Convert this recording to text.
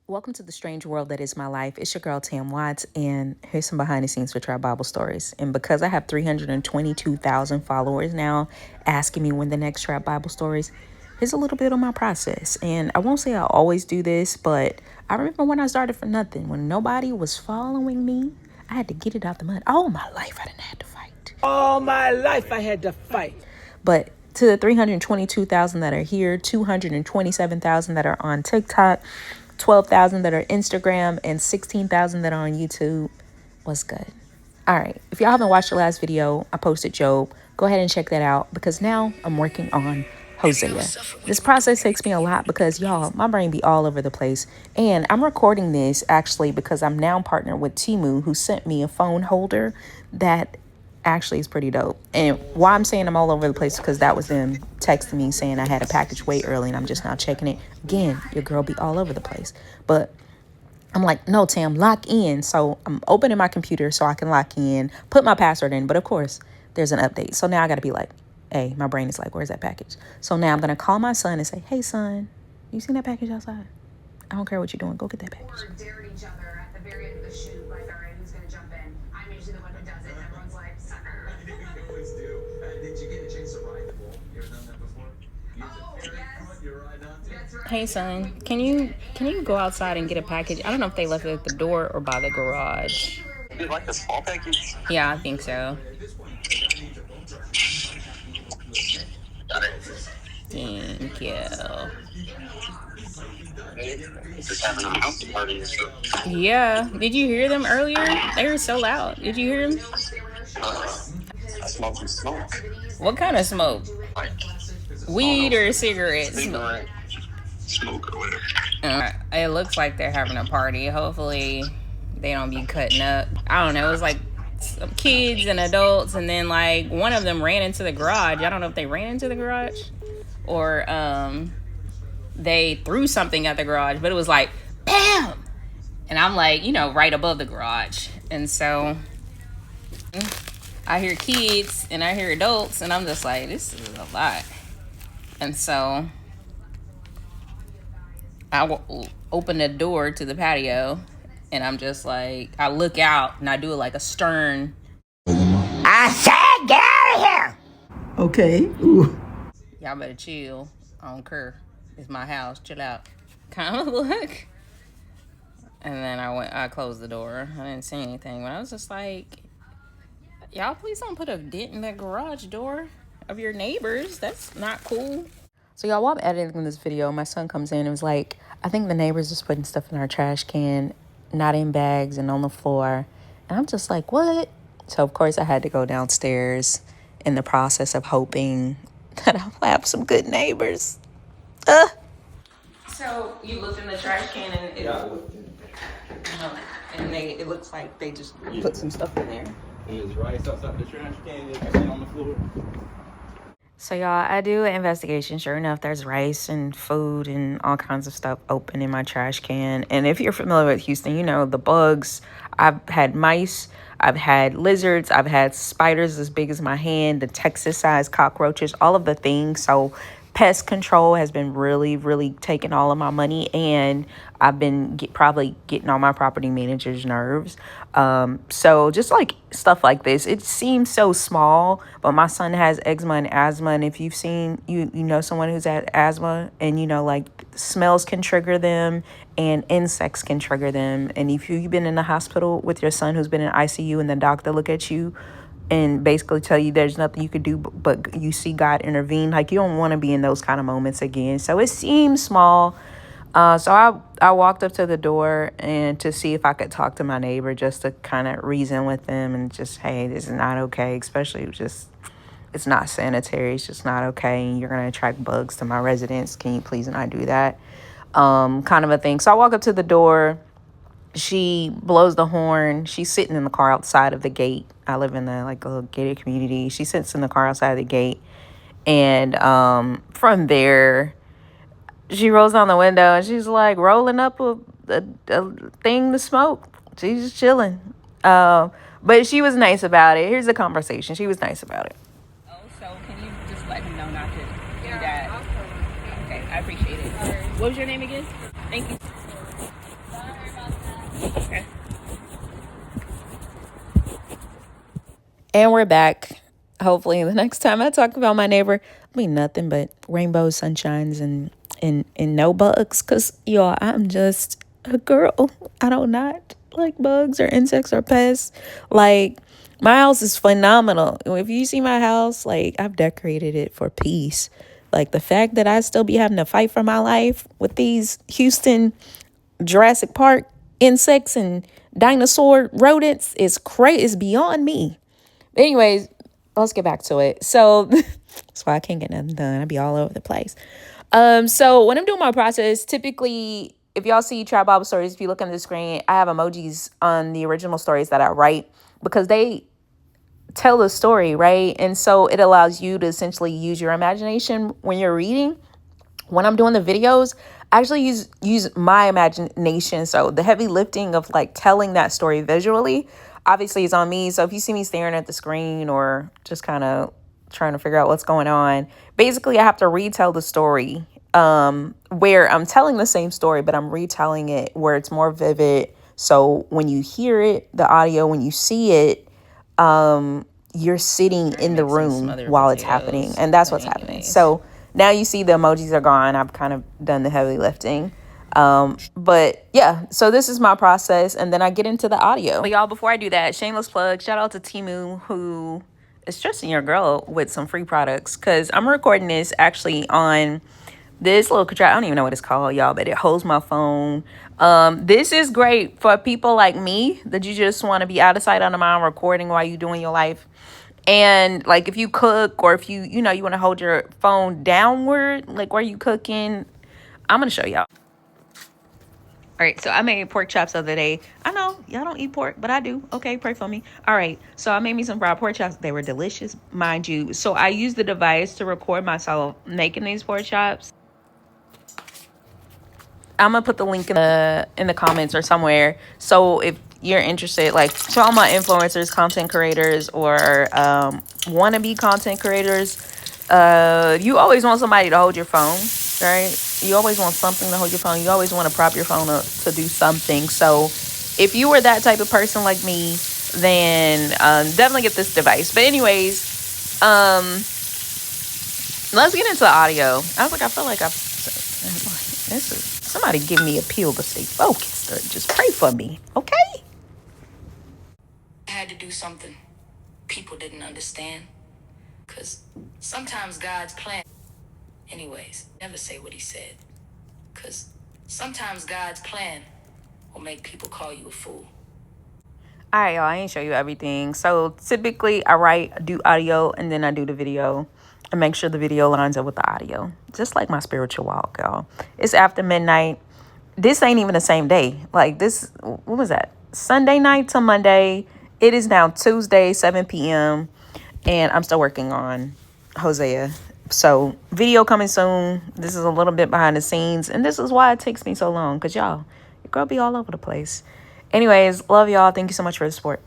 Welcome to the strange world that is my life. It's your girl Tam Watts, and here's some behind the scenes for Trap Bible Stories. And because I have 322,000 followers now asking me when the next Trap Bible Stories, here's a little bit of my process. And I won't say I always do this, but I remember when I started for nothing, when nobody was following me, I had to get it out the mud. All my life I didn't have to fight. All my life I had to fight. But to the 322,000 that are here, 227,000 that are on TikTok, 12,000 that are Instagram, and 16,000 that are on YouTube, what's good? All right, if y'all haven't watched the last video, I posted Job. Go ahead and check that out because now I'm working on Hosea. This process takes me a lot because, y'all, my brain be all over the place. And I'm recording this actually because I'm now partnered with Temu, who sent me a phone holder that actually is pretty dope. And why I'm saying I'm all over the place because that was them texting me saying I had a package way early and I'm just now checking it. Again, your girl be all over the place. But I'm like, no, Tam, lock in. So I'm opening my computer so I can lock in, put my password in. But of course, there's an update. So now I got to be like, hey, my brain is like, where's that package? So now I'm going to call my son and say, hey, son, you seen that package outside? I don't care what you're doing. Go get that package. Or dare each other at the very end of the shoot, like, all right, who's going to jump in? I'm usually the one who does it. Everyone's like, sucker. You always do. Did you get a chance to ride the bull? You ever done that before? You're riding on to? That's right. Hey, son, can you go outside and get a package? I don't know if they left it at the door or by the garage. You like a small package? Yeah, I think so. Got it. Thank you. Just having a house party. So, Yeah. Did you hear them earlier? They were so loud. Did you hear them? I smoked some smoke. What kind of smoke? Like Weed or cigarettes? cigarette smoke or whatever. It looks like they're having a party. Hopefully they don't be cutting up. I don't know. It was like some kids and adults, and then like one of them ran into the garage. I don't know if they ran into the garage or they threw something at the garage, but it was like bam, and I'm like, right above the garage, and so I hear kids and I hear adults, and I'm just like, this is a lot. And so I will open the door to the patio, and I'm just like, I look out and I do it like a stern, I said get out of here. Okay. Ooh. y'all better chill. I don't care. It's my house. Chill out. Kind of look. And then I closed the door. I didn't see anything, but I was just like, y'all please don't put a dent in that garage door of your neighbors. That's not cool. So y'all, while I'm editing this video, my son comes in and was like, I think the neighbors just putting stuff in our trash can, not in bags and on the floor. And I'm just like, what? So of course I had to go downstairs in the process of hoping that I'll have some good neighbors. So you looked in the trash can and it looks like they just put some stuff in there. There's rice outside the trash can. There's on the floor. So y'all, I do an investigation. Sure enough, there's rice and food and all kinds of stuff open in my trash can. And if you're familiar with Houston, you know the bugs. I've had mice, I've had lizards, I've had spiders as big as my hand, the Texas-sized cockroaches, all of the things. So pest control has been really, really taking all of my money, and I've been probably getting on my property manager's nerves. So just like stuff like this, it seems so small, but my son has eczema and asthma, and if you've seen, you know someone who's had asthma, and like smells can trigger them and insects can trigger them. And if you've been in the hospital with your son who's been in ICU and the doctor look at you and basically tell you there's nothing you could do, but you see God intervene, like you don't want to be in those kind of moments again. So it seems small. So I walked up to the door and to see if I could talk to my neighbor, just to kind of reason with them and just, hey, this is not okay, especially just, it's not sanitary. It's just not okay. And you're going to attract bugs to my residence. Can you please not do that? Kind of a thing. So I walk up to the door. She blows the horn. She's sitting in the car outside of the gate. I live in a little gated community. She sits in the car outside of the gate. And from there, she rolls down the window and she's like rolling up a thing to smoke. She's just chilling. But she was nice about it. Here's the conversation. She was nice about it. Oh, so can you just let him know not to do that? Okay, I appreciate it. What was your name again? Thank you. Okay. And we're back. Hopefully the next time I talk about my neighbor, it'll be nothing but rainbows, sunshines, and no bugs. Cause y'all, I'm just a girl. I do not like bugs or insects or pests. Like, my house is phenomenal. If you see my house, like, I've decorated it for peace. Like, the fact that I still be having to fight for my life with these Houston Jurassic Park insects and dinosaur rodents is crazy. It's beyond me. But anyways, let's get back to it. So that's why I can't get nothing done. I be all over the place. So when I'm doing my process, typically, if y'all see Trap Bible Stories, if you look on the screen, I have emojis on the original stories that I write because they tell the story, right? And so it allows you to essentially use your imagination when you're reading. When I'm doing the videos, I actually use my imagination. So the heavy lifting of like telling that story visually, obviously is on me. So if you see me staring at the screen or just kind of trying to figure out what's going on, basically I have to retell the story where I'm telling the same story, but I'm retelling it where it's more vivid. So when you hear it, the audio, when you see it, you're sitting in the room while it's happening. And that's what's happening. So now you see the emojis are gone. I've kind of done the heavy lifting. But yeah, so this is my process. And then I get into the audio. But y'all, before I do that, shameless plug, shout out to Temu, who is trusting your girl with some free products. Because I'm recording this actually on this little contraption. I don't even know what it's called, y'all, but it holds my phone. This is great for people like me that you just want to be out of sight, out of mind, recording while you're doing your life. And like if you cook or if you want to hold your phone downward, like while you cooking, I'm going to show y'all. All right, so I made pork chops the other day. I know y'all don't eat pork, but I do. Okay, pray for me. All right, so I made me some fried pork chops. They were delicious, mind you. So I used the device to record myself making these pork chops. I'm gonna put the link in the comments or somewhere. So if you're interested, like to all my influencers, content creators, or wannabe content creators, you always want somebody to hold your phone, right? You always want something to hold your phone. You always want to prop your phone up to do something. So if you were that type of person like me, then definitely get this device. But anyways, let's get into the audio. I was like, I feel like this is somebody give me a pill to stay focused or just pray for me, okay? I had to do something people didn't understand. Because sometimes God's plan... Anyways, never say what he said. Because sometimes God's plan will make people call you a fool. All right, y'all, I ain't show you everything. So typically I do audio, and then I do the video and make sure the video lines up with the audio. Just like my spiritual walk, y'all. It's after midnight. This ain't even the same day. Like this, what was that? Sunday night to Monday. It is now Tuesday, 7 p.m. And I'm still working on Hosea. So video coming soon. This is a little bit behind the scenes. And this is why it takes me so long. Because y'all, your girl be all over the place. Anyways, love y'all. Thank you so much for the support.